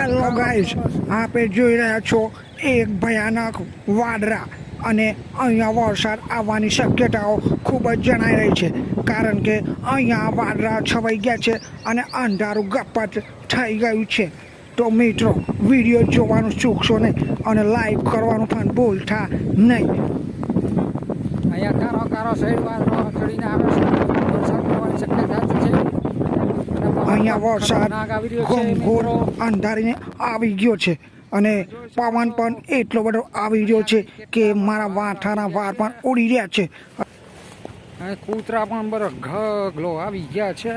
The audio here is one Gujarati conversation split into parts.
હેલો ગાઈઝ, આપે જોઈ રહ્યા છો એક ભયાનક વાદળા અને અહીંયા વરસાદ આવવાની શક્યતાઓ ખૂબ જ જણાઈ રહી છે, કારણ કે અહીંયા વાદળા છવાઈ ગયા છે અને અંધારું ગપ્પટ થઈ ગયું છે. તો મિત્રો, વિડીયો જોવાનું ચૂકશો નહીં અને લાઈક કરવાનું પણ ભૂલતા નહીં. અહીંયા કારો સાઈડ વાળો ચડીને આવે છે. વરસાદ પડવાની શક્યતા છે. અહીંયા વરસાદ ઘોંઘોર અંધારીને આવી ગયો છે અને પવન પણ એટલો બધો આવી રહ્યો છે કે મારા વાંઠાના વાર પણ ઉડી રહ્યા છે. અને કૂતરા પણ બરો ઘગલો આવી ગયા છે.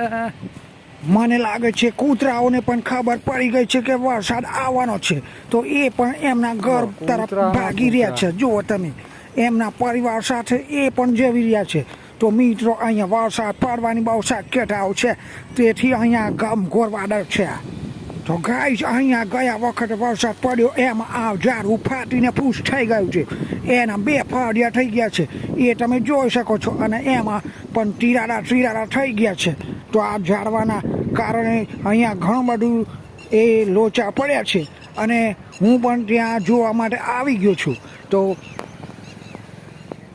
મને લાગે છે કૂતરાઓને પણ ખબર પડી ગઈ છે કે વરસાદ આવવાનો છે, તો એ પણ એમના ઘર તરફ ભાગી રહ્યા છે. જુઓ તમે, એમના પરિવાર સાથે એ પણ જવી રહ્યા છે. તો મિત્રો, અહીંયા વરસાદ પડવાની બહુ શક્યતાઓ છે, તેથી અહીંયા ઘનઘોર વાદળ છે. તો ગાઈઝ, અહીંયા ગયા વખતે વરસાદ પડ્યો એમાં આ ઝાડવું ફાટીને ફૂસ થઈ ગયું છે. એના 2 ફળિયા થઈ ગયા છે, એ તમે જોઈ શકો છો. અને એમાં પણ તીરાડા થઈ ગયા છે. તો આ ઝાડવાના કારણે અહીંયા ઘણું બધું એ લોચા પડ્યા છે અને હું પણ ત્યાં જોવા માટે આવી ગયો છું.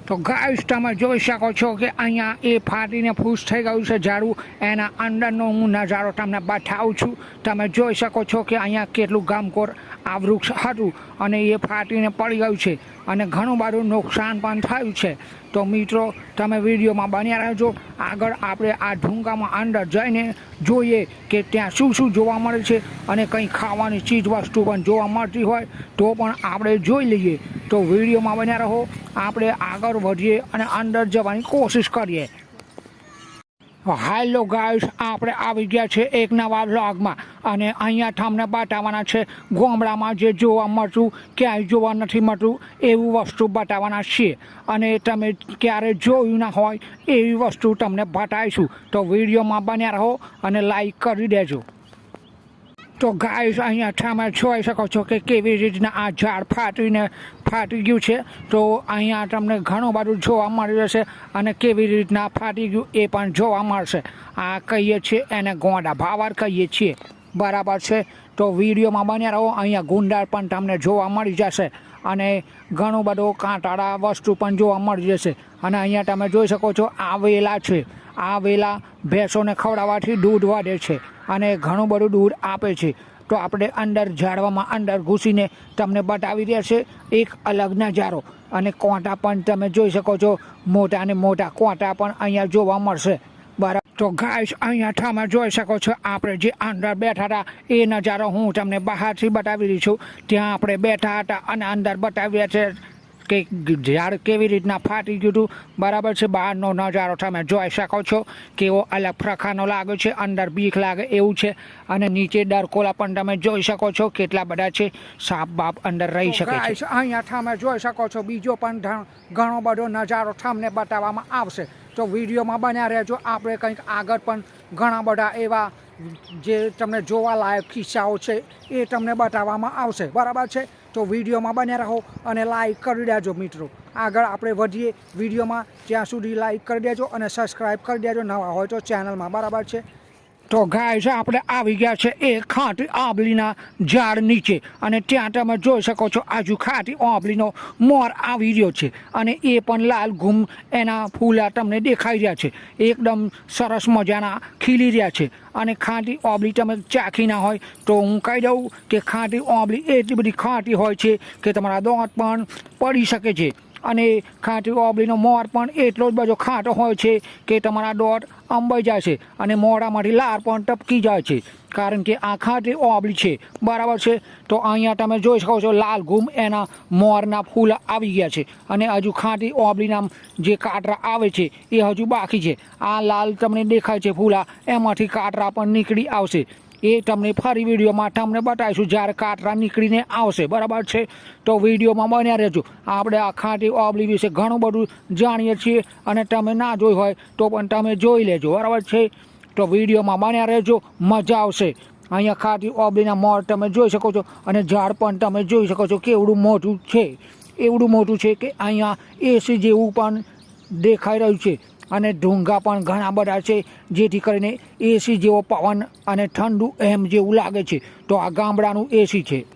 તો ગાઈસ, તમે જોઈ શકો છો કે અહીંયા એ ફાટીને ફૂસ થઈ ગયું છે ઝાડવું. એના અંદરનો હું નજારો તમને બતાવું છું. તમે જોઈ શકો છો કે અહીંયા કેટલું ગામકોર આ વૃક્ષ હતું અને એ ફાટીને પડી ગયું છે અને ઘણું બધું નુકસાન પણ થયું છે. તો મિત્રો, તમે વિડીયોમાં બન્યા રહેજો. આગળ આપણે આ ઢૂંગામાં અંદર જઈને જોઈએ કે ત્યાં શું જોવા મળે છે અને કંઈ ખાવાની ચીજ વસ્તુ પણ જોવા મળતી હોય તો પણ આપણે જોઈ લઈએ. તો વિડીયોમાં બન્યા રહો. આપણે આગળ વધીએ અને અંદર જવાની કોશિશ કરીએ. હેલો ગાઈસ, આપણે આવી ગયા છે એક નવા વ્લોગમાં અને અહીંયા તમને બતાવવાના છે ગામડામાં જે જોવા મળતું ક્યાંય જોવા નથી મળતું એવું વસ્તુ બતાવવાના છીએ. અને તમે ક્યારે જોયું ના હોય એવી વસ્તુ તમને બતાવીશું. તો વિડીયોમાં બન્યા રહો અને લાઈક કરી દેજો. તો ગાઈસ, અહીંયા તમે જોઈ શકો છો કે કેવી રીતના આ ઝાડ ફાટી ગયું છે. તો અહીંયા તમને ઘણું બધું જોવા મળી જશે અને કેવી રીતના ફાટી ગયું એ પણ જોવા મળશે. આ કહીએ છીએ એને ગોંડા ભાવાર કહીએ છીએ, બરાબર છે. તો વિડીયોમાં બન્યા રહો. અહીંયા ગુંડાળ પણ તમને જોવા મળી જશે અને ઘણું બધું કાંટાળા વસ્તુ પણ જોવા મળી જશે. અને અહીંયા તમે જોઈ શકો છો આ વેલા છે. આ વેલા ભેંસોને ખવડાવવાથી દૂધ વધે છે અને ઘણું બધું દૂધ આપે છે. તો આપણે અંદર ઝાડવામાં અંદર ઘૂસીને તમને બતાવી રહ્યા છે એક અલગ નજારો. અને કોંટા પણ તમે જોઈ શકો છો, મોટા ને મોટા કોંટા પણ અહીંયા જોવા મળશે, બરાબર. તો ગાઈસ, અહીંયા તમે જોઈ શકો છો આપણે જે અંદર બેઠા હતા એ નજારો હું તમને બહારથી બતાવી રહી છું. ત્યાં આપણે બેઠા હતા અને અંદર બતાવી રહ્યા છે કે ઝાડ કેવી રીતના ફાટી ગયું હતું, બરાબર છે. બહારનો નજારો તમે જોઈ શકો છો કેવો અલગ પ્રકારનો લાગે છે. અંદર બીક લાગે એવું છે અને નીચે ડરકોલા પણ તમે જોઈ શકો છો કેટલા બધા છે. સાપ બાપ અંદર રહી શકે છે. અહીંયા તમે જોઈ શકો છો બીજો પણ ઘણો બધો નજારો તમને બતાવવામાં આવશે. તો વિડીયોમાં બન્યા રહેજો. આપણે કંઈક આગળ પણ ઘણા બધા એવા જે તમને જોવા લાયક કિસ્સાઓ છે એ તમને બતાવવામાં આવશે, બરાબર છે. તો વિડીયોમાં બન્યા રહો અને લાઈક કરી દેજો મિત્રો. આગળ આપણે વધીએ વિડીયોમાં, ત્યાં સુધી લાઈક કરી દેજો અને સબસ્ક્રાઈબ કરી દેજો નવા હોય તો ચેનલમાં, બરાબર છે. તો ગાઈસ, આપણે આવી ગયા છે એક ખાટી આંબલીના ઝાડ નીચે અને ત્યાં તમે જોઈ શકો છો આજુ ખાટી આંબલીનો મોર આવી રહ્યો છે અને એ પણ લાલ ઘૂમ એના ફૂલા તમને દેખાઈ રહ્યા છે. એકદમ સરસ મજાના ખીલી રહ્યા છે. અને ખાટી આંબલી તમે ચાખી ના હોય તો હું કહી દઉં કે ખાટી આંબલી એટલી બધી ખાટી હોય છે કે તમારા દાંત પણ પડી શકે છે. અને ખાટી આંબલીનો મોર પણ એટલો જ બધો ખાટો હોય છે કે તમારા દાંત અંબાઈ જાય છે અને મોઢામાંથી લાર પણ ટપકી જાય છે, કારણ કે આ ખાટી આંબલી છે, બરાબર છે. તો અહીંયા તમે જોઈ શકો છો લાલ ઘૂમ એના મોરના ફૂલ આવી ગયા છે અને હજુ ખાટી આંબલીના જે કાંટરા આવે છે એ હજુ બાકી છે. આ લાલ તમને દેખાય છે ફૂલા, એમાંથી કાંટરા પણ નીકળી આવશે. એ તમને ફરી વિડીયોમાં તમને બતાવીશું જ્યારે કાંટરા નીકળીને આવશે, બરાબર છે. તો વિડીયોમાં બન્યા રહેજો. આપણે આ ખાટી આંબલી વિશે ઘણું બધું જાણીએ છીએ અને તમે ના જોઈ હોય તો પણ તમે જોઈ લેજો, બરાબર છે. તો વિડીયોમાં બન્યા રહેજો, મજા આવશે. અહીંયા ખાટી આંબલીના મોર તમે જોઈ શકો છો અને ઝાડ પણ તમે જોઈ શકો છો કેવડું મોટું છે. એવડું મોટું છે કે અહીંયા એસી જેવું પણ દેખાઈ રહ્યું છે અને ઢોંગા પણ ઘણા બધા છે, જેથી કરીને એસી જેવો પવન અને ઠંડુ એમ જેવું લાગે છે. તો આ ગામડાનું એસી છે.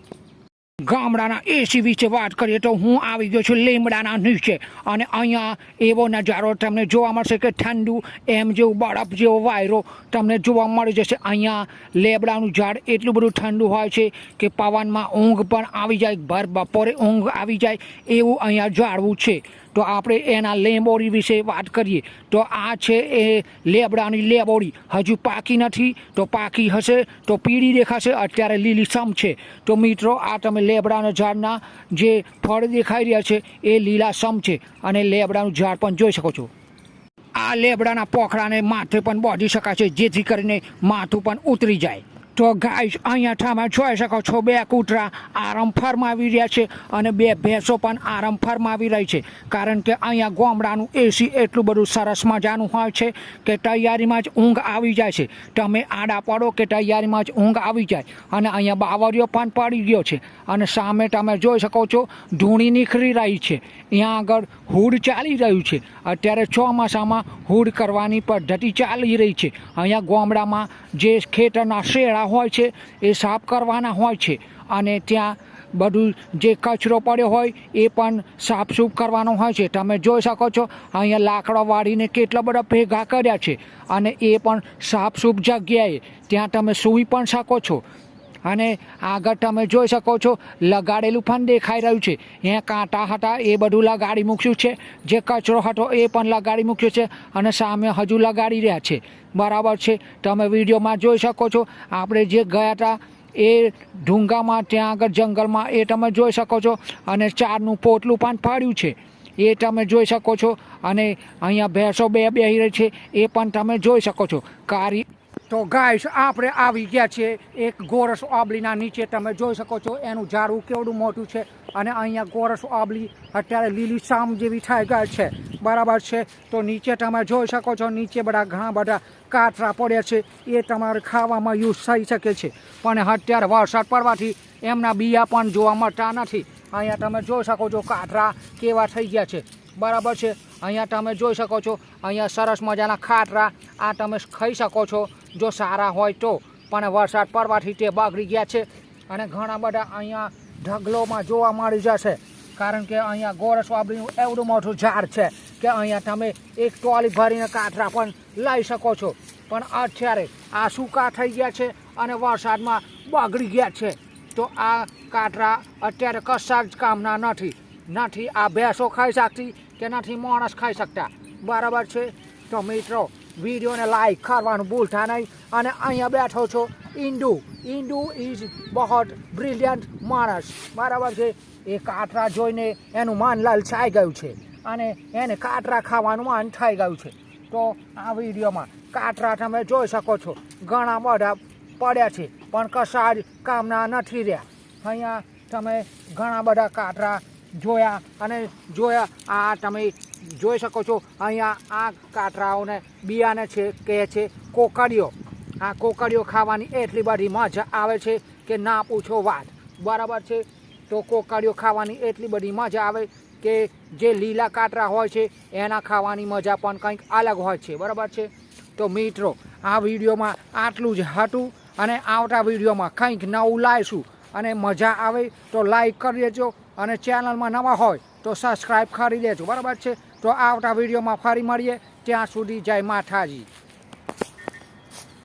ગામડાના એસી વિશે વાત કરીએ તો હું આવી ગયો છું લીમડાના નીચે, અને અહીંયા એવો નજારો તમને જોવા મળશે કે ઠંડુ એમ જેવું બરફ જેવો વાયરો તમને જોવા મળી જશે. અહીંયા લેબડાનું ઝાડ એટલું બધું ઠંડુ હોય છે કે પવનમાં ઊંઘ પણ આવી જાય, ભર બપોરે ઊંઘ આવી જાય એવું અહીંયા ઝાડવું છે. તો આપણે એના લેંબોડી વિશે વાત કરીએ તો આ છે એ લેબડાની લેબોડી. હજુ પાકી નથી, તો પાકી હશે તો પીળી દેખાશે, અત્યારે લીલીછમ છે. તો મિત્રો આ તમે લેબડાના ઝાડના જે ફળ દેખાઈ રહ્યા છે એ લીલાછમ છે, અને લેબડાનું ઝાડ પણ જોઈ શકો છો. આ લેબડાના પોખડાને માથે પણ બાંધી શકાય છે, જેથી કરીને માથું પણ ઉતરી જાય. તો ગાઈસ અહીંયા તમે જોઈ શકો છો 2 કૂતરા આરામ ફરમાવી રહ્યા છે, અને 2 ભેંસો પણ આરામ ફરમાવી રહી છે. કારણ કે અહીંયા ગામડાનું એસી એટલું બધું સરસ મજાનું હોય છે કે તૈયારીમાં જ ઊંઘ આવી જાય છે. તમે આડા પડો કે તૈયારીમાં જ ઊંઘ આવી જાય. અને અહીંયા બાવરિયો પણ પડી ગયો છે, અને સામે તમે જોઈ શકો છો ધૂણી નીકળી રહી છે. અહીંયા આગળ હુડ ચાલી રહ્યું છે. અત્યારે ચોમાસામાં હુડ કરવાની પદ્ધતિ ચાલી રહી છે. અહીંયા ગામડામાં જે ખેતરના શેડા હોય છે એ સાફ કરવાના હોય છે, અને ત્યાં બધું જે કચરો પડ્યો હોય એ પણ સાફસૂફ કરવાનો હોય છે. તમે જોઈ શકો છો અહીંયા લાકડા વાળીને કેટલા બધા ભેગા કર્યા છે, અને એ પણ સાફસૂફ જગ્યાએ ત્યાં તમે સૂઈ પણ શકો છો. અને આગળ તમે જોઈ શકો છો લગાડેલું પણ દેખાઈ રહ્યું છે. અહીંયા કાંટા હતા એ બધું લગાડી મૂક્યું છે, જે કચરો હતો એ પણ લગાડી મૂક્યો છે, અને સામે હજુ લગાડી રહ્યા છે. બરાબર છે, તમે વિડીયોમાં જોઈ શકો છો. આપણે જે ગયા હતા એ ઢૂંગામાં ત્યાં આગળ જંગલમાં એ તમે જોઈ શકો છો, અને ચારનું પોટલું પણ પાડ્યું છે એ તમે જોઈ શકો છો. અને અહીંયા ભેંસો બેહી રહી છે એ પણ તમે જોઈ શકો છો. તો ગાઈસ આપણે આવી ગયા છીએ એક ગોરસ આંબલીના નીચે. તમે જોઈ શકો છો એનું ઝાડવું કેવડું મોટું છે, અને અહીંયા ગોરસ આંબલી અત્યારે લીલીછમ જેવી થઈ ગઈ છે. બરાબર છે, તો નીચે તમે જોઈ શકો છો નીચે ઘણા બધા કાતરા પડ્યા છે, એ તમારે ખાવામાં યુઝ થઈ શકે છે. પણ અત્યારે વરસાદ પડવાથી એમના બિયા પણ જોવા મળતા નથી. અહીંયા તમે જોઈ શકો છો કાતરા કેવા થઈ ગયા છે. બરાબર છે, અહીંયા તમે જોઈ શકો છો અહીંયા સરસ મજાના ખાટરા આ તમે ખાઈ શકો છો જો સારા હોય તો. પણ વરસાદ પડવાથી તે બગડી ગયા છે, અને ઘણા બધા અહીંયા ઢગલોમાં જોવા મળી જશે. કારણ કે અહીંયા ગોરસ આંબલીનું એવડું મોટું ઝાડ છે કે અહીંયા તમે એક ટોલી ભરીને કાતરા પણ લઈ શકો છો. પણ અત્યારે આ સૂકા થઈ ગયા છે અને વરસાદમાં બગડી ગયા છે. તો આ કાતરા અત્યારે કશા જ કામના નથી. આ ભેંસો ખાઈ શકતી કે નથી માણસ ખાઈ શકતા. બરાબર છે, તો મિત્રો વિડીયોને લાઈક કરવાનું ભૂલતા નહીં. અને અહીંયા બેઠો છો ઈંડુ ઇઝ બહોત બ્રિલિયન્ટ માણસ. બરાબર છે, એ કાતરા જોઈને એનું મન લલચાઈ ગયું છે, અને એને કાતરા ખાવાનું મન થઈ ગયું છે. તો આ વિડીયોમાં કાતરા તમે જોઈ શકો છો ઘણા બધા પડ્યા છે, પણ કશા જ કામના નથી રહ્યા. અહીંયા તમે ઘણા બધા કાતરા જોયા. આ તમે જોઈ શકો છો અહીંયા આ કાતરાઓને બિયાને કહે છે કોકડીઓ. આ કોકડીઓ ખાવાની એટલી બધી મજા આવે છે કે ના પૂછો વાત. બરાબર છે, તો કોકડીઓ ખાવાની એટલી બધી મજા આવે કે જે લીલા કાતરા હોય છે એના ખાવાની મજા પણ કંઈક અલગ હોય છે. બરાબર છે, તો મિત્રો આ વિડીયોમાં આટલું જ હતું, અને આવતા વિડીયોમાં કંઈક નવું લાવીશું. અને મજા આવે તો લાઈક કરી દેજો, અને ચેનલમાં નવા હોય તો સબસ્ક્રાઈબ કરી દેજો. બરાબર છે, તો આવતા વિડીયોમાં ફરી મળીએ. ત્યાં સુધી જય માતાજી.